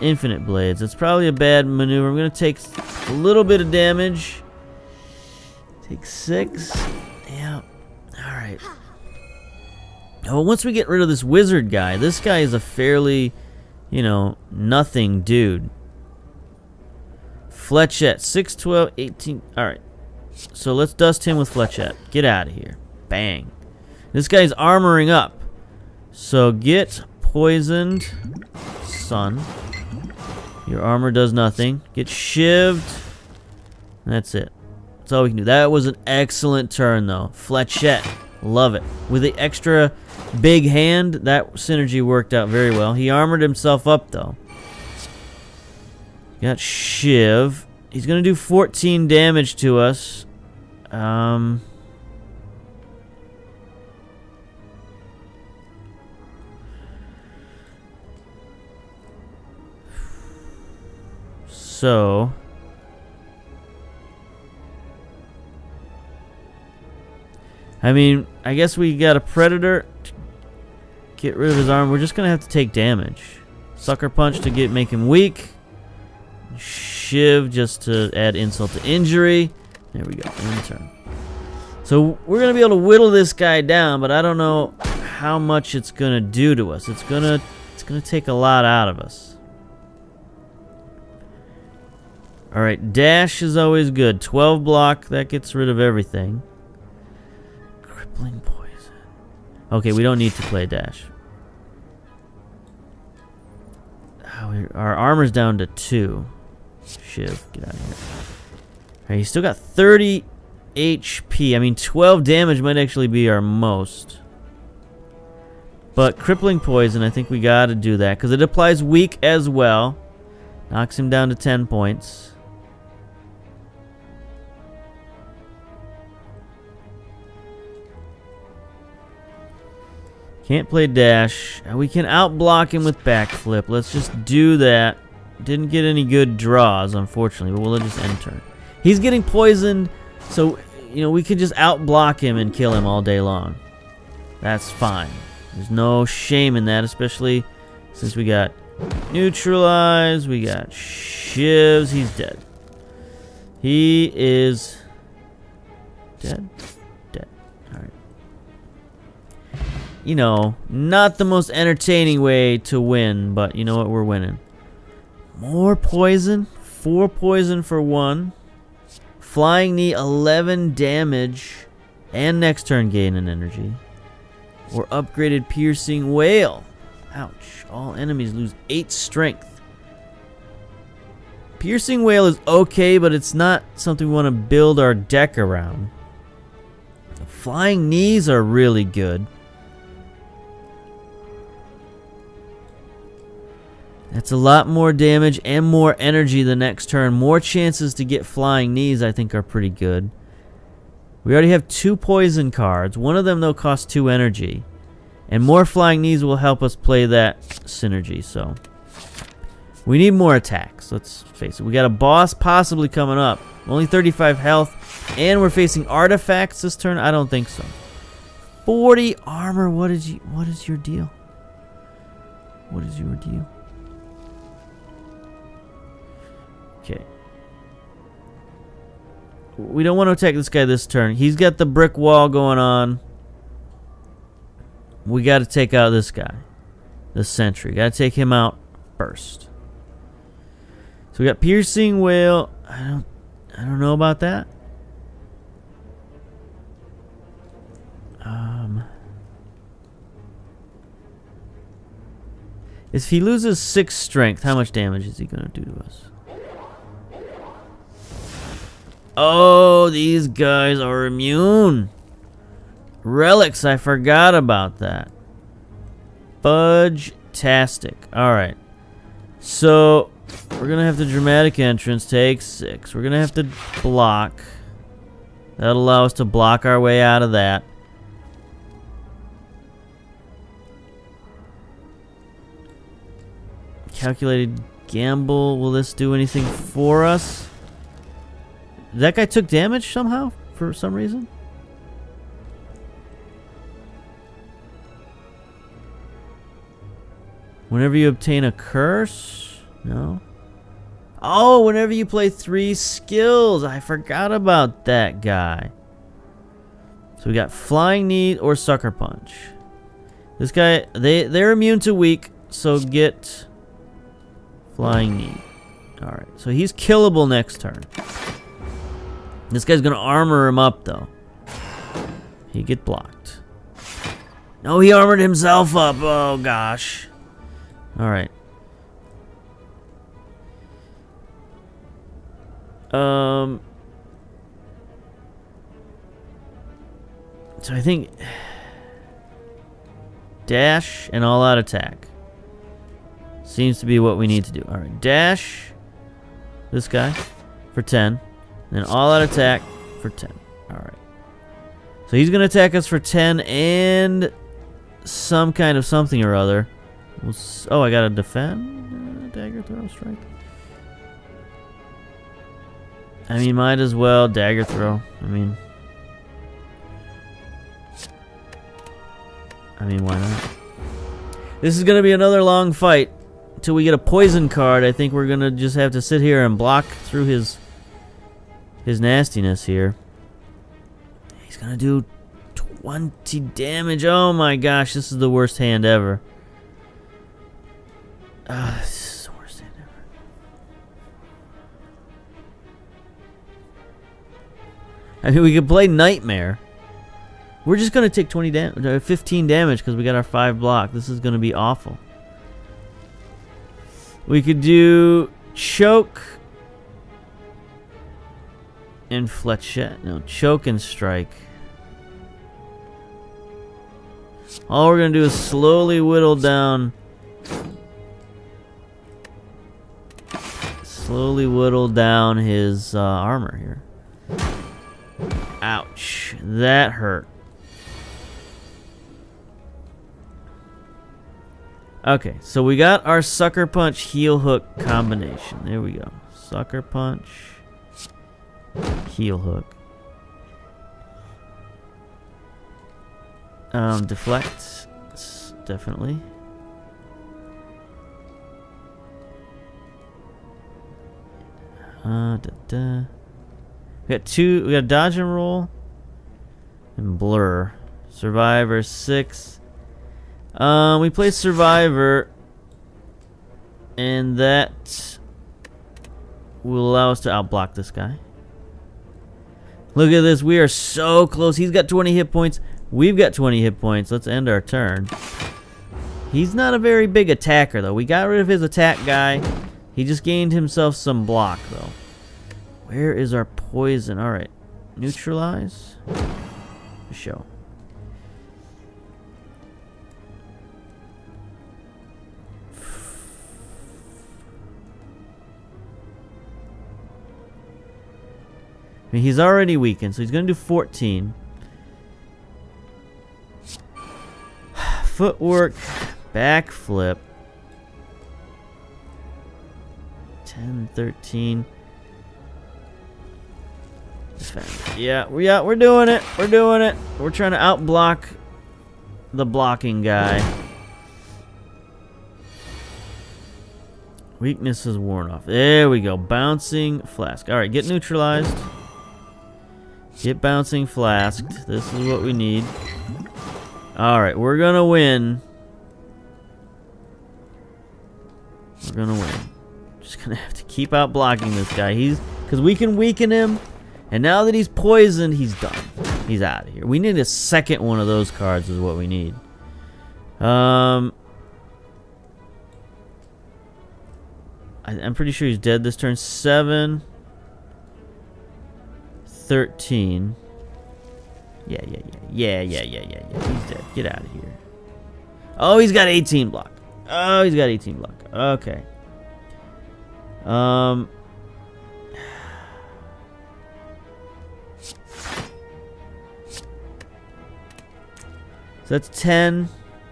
Speaker 1: Infinite blades. That's probably a bad maneuver. I'm going to take a little bit of damage. Take 6. Yeah. Alright. Oh, once we get rid of this wizard guy, this guy is a fairly, you know, nothing dude. Fletchette. 6, 12, 18. Alright. So let's dust him with Fletchette. Get out of here. Bang. This guy's armoring up. So get poisoned. Son. Your armor does nothing. Get shivved. That's it. That's all we can do. That was an excellent turn, though. Fletchette. Love it. With the extra big hand, that synergy worked out very well. He armored himself up, though. Got shiv. He's going to do 14 damage to us. So, I mean, I guess we got a predator. Get rid of his arm. We're just gonna have to take damage. Sucker punch to make him weak. Shiv just to add insult to injury. There we go. End turn. So we're gonna be able to whittle this guy down, but I don't know how much it's gonna do to us. It's gonna take a lot out of us. Alright, dash is always good. 12 block, that gets rid of everything. Crippling poison. Okay, we don't need to play dash. Our armor's down to 2. Shiv, get out of here. Alright, he's still got 30 HP. I mean, 12 damage might actually be our most. But crippling poison, I think we gotta do that. Because it applies weak as well. Knocks him down to 10 points. Can't play dash. We can outblock him with backflip. Let's just do that. Didn't get any good draws, unfortunately, but we'll just end turn. He's getting poisoned, so you know we could just outblock him and kill him all day long. That's fine. There's no shame in that, especially since we got neutralize, we got shivs. He's dead. He is dead. You know, not the most entertaining way to win, but you know what, we're winning. More poison, 4 poison for 1. Flying knee, 11 damage, and next turn gain in energy. Or upgraded piercing wail. Ouch, all enemies lose 8 strength. Piercing wail is okay, but it's not something we want to build our deck around. The flying knees are really good. That's a lot more damage and more energy the next turn. More chances to get flying knees, I think, are pretty good. We already have 2 poison cards. One of them, though, costs 2 energy. And more flying knees will help us play that synergy, so. We need more attacks, let's face it. We got a boss possibly coming up. Only 35 health. And we're facing artifacts this turn? I don't think so. 40 armor. What is your deal? What is your deal? Okay. We don't want to attack this guy this turn. He's got the brick wall going on. We got to take out this guy. The sentry. Got to take him out first. So we got piercing wail. I don't know about that. If he loses 6 strength, how much damage is he going to do to us? Oh, these guys are immune. Relics, I forgot about that. Fudge-tastic. Alright. So, we're going to have the dramatic entrance. Take 6. We're going to have to block. That'll allow us to block our way out of that. Calculated gamble. Will this do anything for us? That guy took damage somehow? For some reason? Whenever you obtain a curse? No. Oh, whenever you play 3 skills. I forgot about that guy. So we got Flying Knee or Sucker Punch. This guy, they're immune to weak, so get Flying Knee. Alright, so he's killable next turn. This guy's gonna armor him up, though. He get blocked. No, he armored himself up. Oh, gosh. Alright. So I think dash and all out attack seems to be what we need to do. Alright, dash this guy for 10. Then all out attack for 10. Alright. So he's going to attack us for 10 and some kind of something or other. Oh, I got to defend? Dagger throw, strike. I mean, might as well dagger throw. I mean, why not? This is going to be another long fight until we get a poison card. I think we're going to just have to sit here and block through his nastiness here. He's going to do 20 damage. Oh my gosh, this is the worst hand ever. This is the worst hand ever. I mean, we could play Nightmare. We're just going to take 15 damage because we got our 5 block. This is going to be awful. We could do Choke and Fletchette. No, Choke and Strike. All we're going to do is slowly whittle down. Slowly whittle down his armor here. Ouch. That hurt. Okay, so we got our Sucker Punch Heel Hook combination. There we go. Sucker Punch, Heel Hook. Deflect, definitely. We got dodge and roll and blur. Survivor 6. We play Survivor, and that will allow us to outblock this guy. Look at this. We are so close. He's got 20 hit points. We've got 20 hit points. Let's end our turn. He's not a very big attacker, though. We got rid of his attack guy. He just gained himself some block, though. Where is our poison? All right. Neutralize. Show. I mean, he's already weakened, so he's going to do 14. Footwork, backflip. 10, 13. Defend. Yeah, we're doing it. We're doing it. We're trying to outblock the blocking guy. Weakness is worn off. There we go. Bouncing flask. All right, get neutralized. Get bouncing flasked. This is what we need. Alright, we're gonna win. We're gonna win. Just gonna have to keep out blocking this guy. Because we can weaken him. And now that he's poisoned, he's done. He's out of here. We need a second one of those cards is what we need. I'm pretty sure he's dead this turn. 7, 13. Yeah. He's dead. Get out of here. Oh, he's got 18 block. Okay. So that's 10.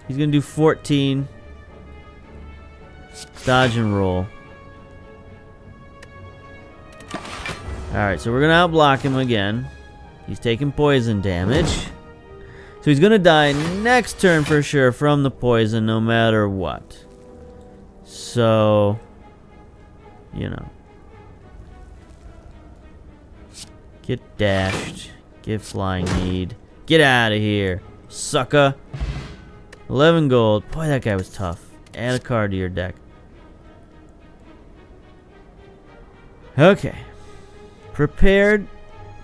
Speaker 1: He's gonna do 14. Dodge and roll. Alright, so we're gonna outblock him again. He's taking poison damage. So he's gonna die next turn for sure from the poison, no matter what. So, you know. Get dashed. Get flying need. Get out of here, sucker. 11 gold. Boy, that guy was tough. Add a card to your deck. Okay. Prepared.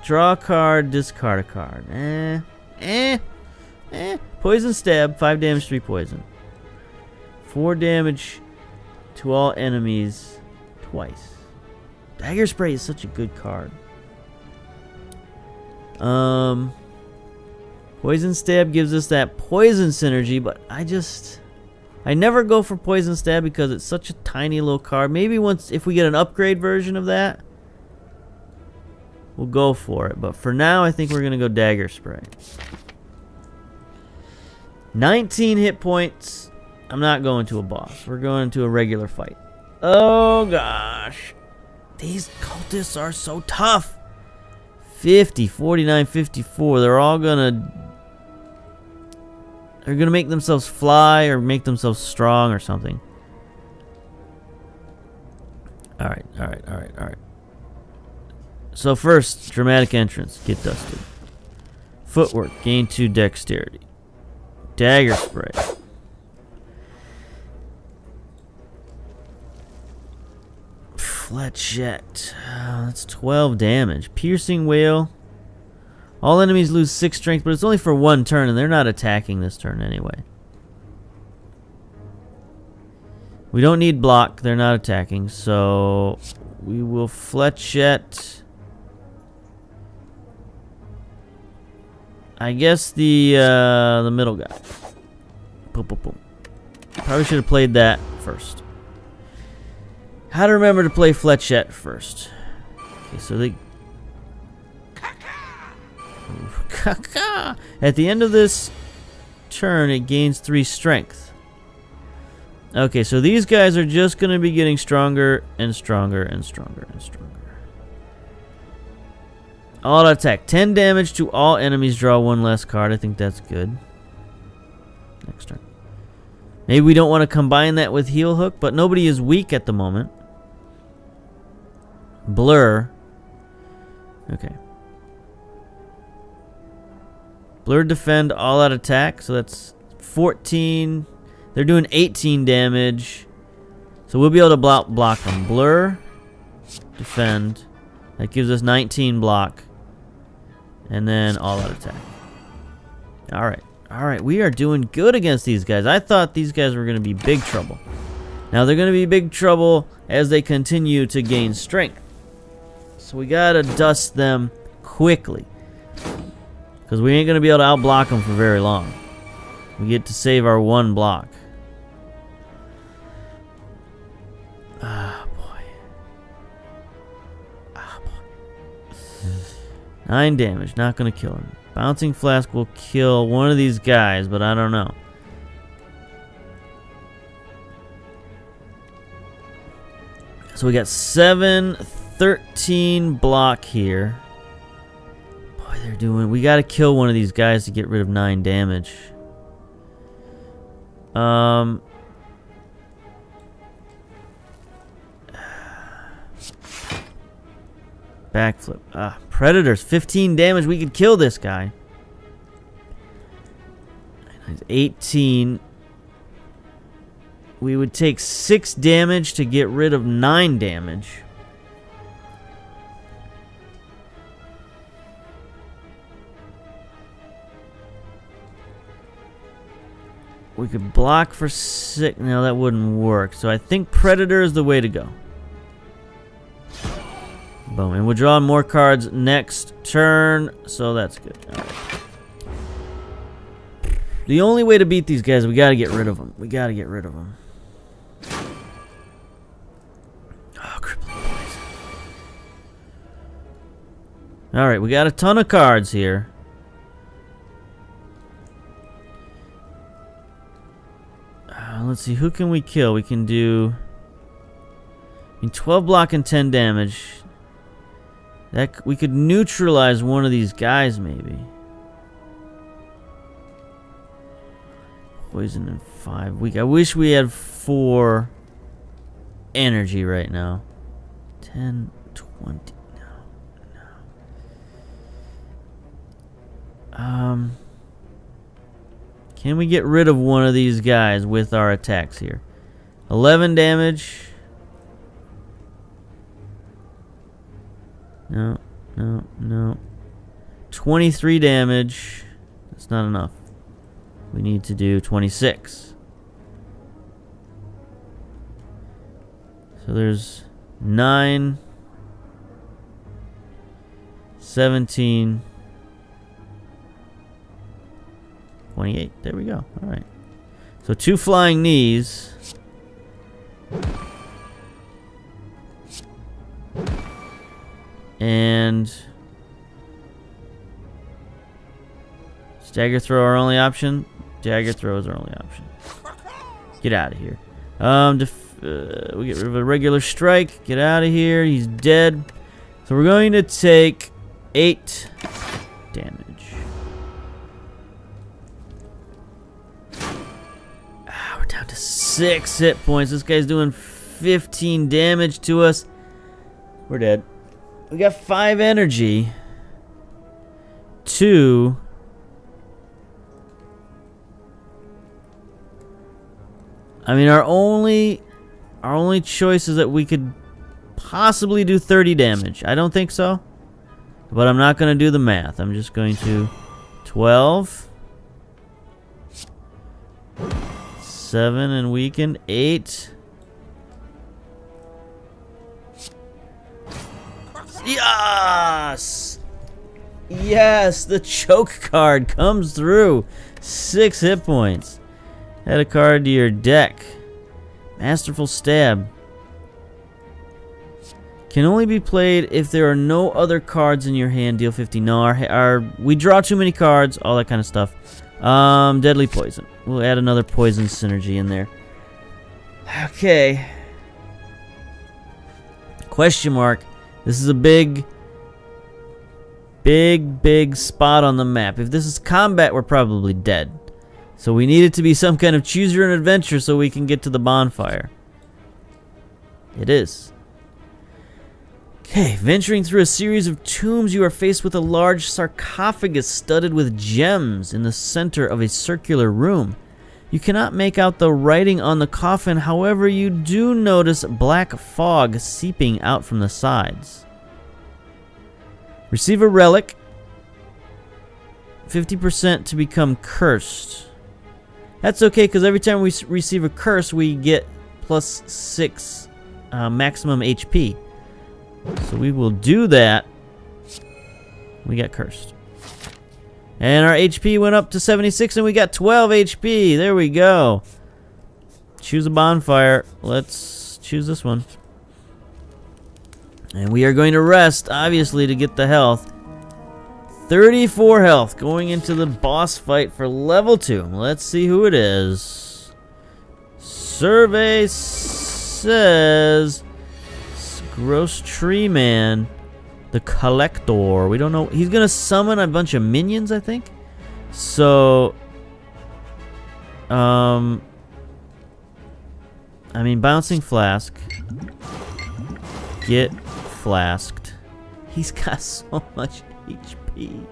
Speaker 1: Draw a card, discard a card. Poison stab, 5 damage, 3 poison. 4 damage to all enemies twice. Dagger Spray is such a good card. Poison stab gives us that poison synergy, but I never go for poison stab because it's such a tiny little card. Maybe once if we get an upgrade version of that, we'll go for it. But for now, I think we're gonna go Dagger Spray. 19 hit points. I'm not going to a boss. We're going to a regular fight. Oh gosh, these cultists are so tough. 50, 49, 54. They're gonna make themselves fly or make themselves strong or something. All right. So first, dramatic entrance. Get dusted. Footwork. Gain 2 dexterity. Dagger Spray. Fletchette. That's 12 damage. Piercing Wail. All enemies lose 6 strength, but it's only for 1 turn, and they're not attacking this turn anyway. We don't need block. They're not attacking, so we will Fletchette. I guess the middle guy. Boom, boom, boom. Probably should have played that first. How to remember to play Fletchette first. Okay, so they... At the end of this turn, it gains 3 strength. Okay, so these guys are just going to be getting stronger and stronger and stronger and stronger. All attack. 10 damage to all enemies. Draw 1 less card. I think that's good. Next turn. Maybe we don't want to combine that with Heal Hook, but nobody is weak at the moment. Blur. Okay. Blur defend all out attack, so that's 14. They're doing 18 damage. So we'll be able to block them. Blur, defend. That gives us 19 block. And then all out attack. Alright. Alright, we are doing good against these guys. I thought these guys were going to be big trouble. Now they're going to be big trouble as they continue to gain strength. So we got to dust them quickly. Because we ain't going to be able to outblock them for very long. We get to save our 1 block. Ah, boy. Ah, boy. 9 damage. Not going to kill him. Bouncing Flask will kill one of these guys, but I don't know. So we got 7, 13 block here. They're doing. We got to kill one of these guys to get rid of 9 damage. Backflip. Predators. 15 damage. We could kill this guy. 18. We would take 6 damage to get rid of 9 damage. We could block for 6. No, that wouldn't work. So I think Predator is the way to go. Boom. And we'll draw more cards next turn, so that's good. All right. The only way to beat these guys, we gotta get rid of them. We gotta get rid of them. Oh, crippling poison. Alright, we got a ton of cards here. Let's see, who can we kill? We can do... 12 block and 10 damage. We could neutralize one of these guys, maybe. Poison and 5 weak. I wish we had 4 energy right now. 10, 20. No. Can we get rid of one of these guys with our attacks here? 11 damage. No. 23 damage. That's not enough. We need to do 26. So there's 9, 17, 28. There we go. All right. So 2 flying knees. And stagger throw our only option. Dagger throw is our only option. Get out of here. We get rid of a regular strike. Get out of here. He's dead. So we're going to take 8 damage. We're down to 6 hit points. This guy's doing 15 damage to us. We're dead. We got 5 energy. 2. I mean, our only choice is that we could possibly do 30 damage. I don't think so. But I'm not going to do the math. I'm just going to 12. 7 and weaken. 8. Yes! Yes! The choke card comes through. 6 hit points. Add a card to your deck. Masterful Stab. Can only be played if there are no other cards in your hand. Deal 50. No, we draw too many cards. All that kind of stuff. Deadly Poison. We'll add another poison synergy in there. Okay. Question mark. This is a big spot on the map. If this is combat, we're probably dead. So we need it to be some kind of choose your own adventure so we can get to the bonfire. It is. Okay, venturing through a series of tombs, you are faced with a large sarcophagus studded with gems in the center of a circular room. You cannot make out the writing on the coffin, however, you do notice black fog seeping out from the sides. Receive a relic. 50% to become cursed. That's okay, because every time we receive a curse, we get plus 6 maximum HP. So we will do that. We got cursed. And our HP went up to 76, and we got 12 HP. There we go. Choose a bonfire. Let's choose this one. And we are going to rest, obviously, to get the health. 34 health going into the boss fight for level 2. Let's see who it is. Survey says Gross Tree Man, the Collector. We don't know. He's going to summon a bunch of minions, I think. So, I mean, Bouncing Flask. Get flasked. He's got so much HP.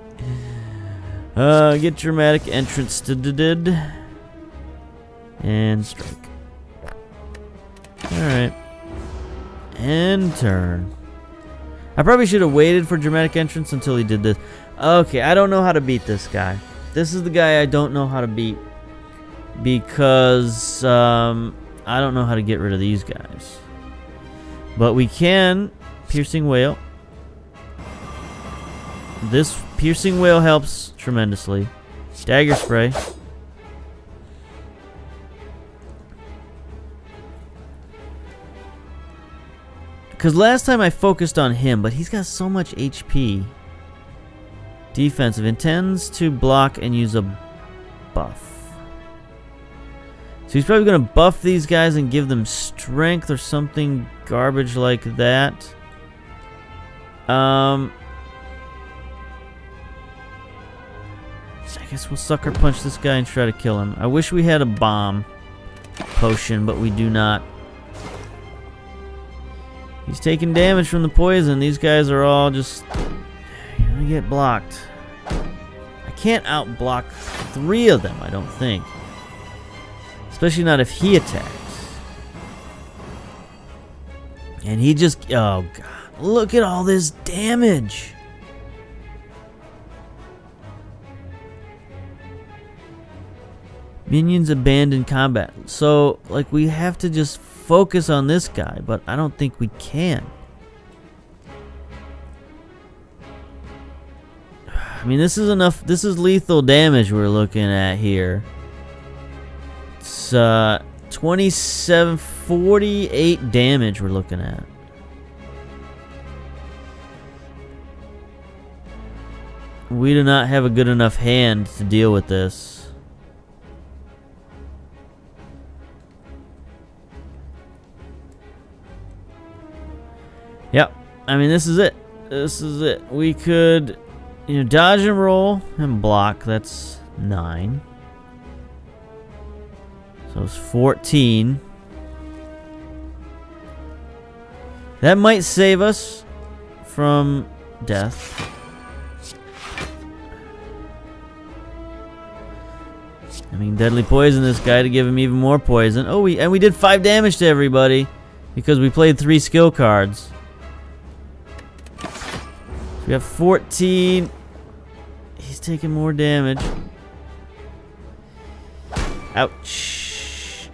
Speaker 1: Get Dramatic Entrance to did and strike. Alright. And turn. I probably should have waited for Dramatic Entrance until he did this. Okay, I don't know how to beat this guy. This is the guy I don't know how to beat. Because I don't know how to get rid of these guys. But we can Piercing Wail. This piercing wail helps tremendously. Dagger spray. Because last time I focused on him, but he's got so much HP. Defensive. Intends to block and use a buff. So he's probably going to buff these guys and give them strength or something garbage like that. I guess we'll sucker punch this guy and try to kill him. I wish we had a bomb potion, but we do not. He's taking damage from the poison. These guys are all just gonna get blocked. I can't out-block 3 of them, I don't think. Especially not if he attacks. And he just... oh, God. Look at all this damage. Minions abandon combat. So, like, we have to just focus on this guy, but I don't think we can. I mean, this is enough. This is lethal damage we're looking at here. It's 27, 48 damage we're looking at. We do not have a good enough hand to deal with this. Yep. I mean, this is it. This is it. We could, you know, dodge and roll and block. That's 9. So it's 14. That might save us from death. I mean, deadly poison this guy to give him even more poison. Oh, we did 5 damage to everybody because we played 3 skill cards. We have 14. He's taking more damage. Ouch.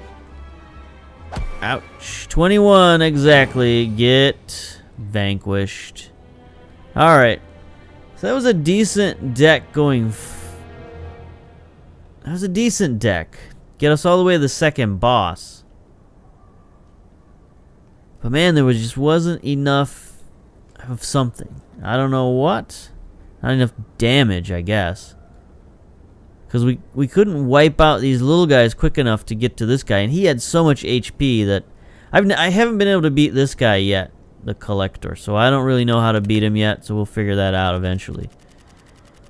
Speaker 1: Ouch. 21 exactly. Get vanquished. Alright. So that was a decent deck going... that was a decent deck. Get us all the way to the second boss. But man, there just wasn't enough of something. I don't know what. Not enough damage, I guess. Because we couldn't wipe out these little guys quick enough to get to this guy. And he had so much HP that... I haven't been able to beat this guy yet. The Collector. So I don't really know how to beat him yet. So we'll figure that out eventually.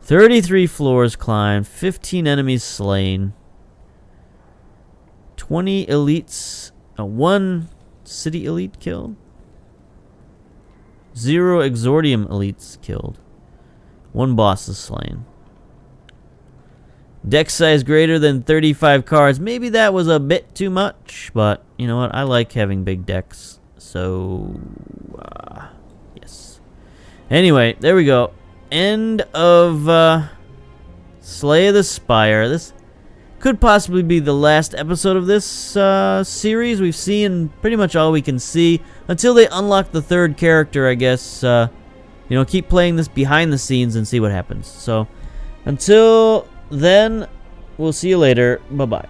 Speaker 1: 33 floors climbed. 15 enemies slain. 20 elites... 1 city elite killed. 0 exordium elites killed. 1 boss is slain. Deck size greater than 35 cards. Maybe that was a bit too much, but you know what? I like having big decks. So, yes. Anyway, there we go. End of Slay the Spire. This could possibly be the last episode of this series. We've seen pretty much all we can see until they unlock the 3rd character, I guess. You know, keep playing this behind the scenes and see what happens. So, until then, we'll see you later. Bye-bye.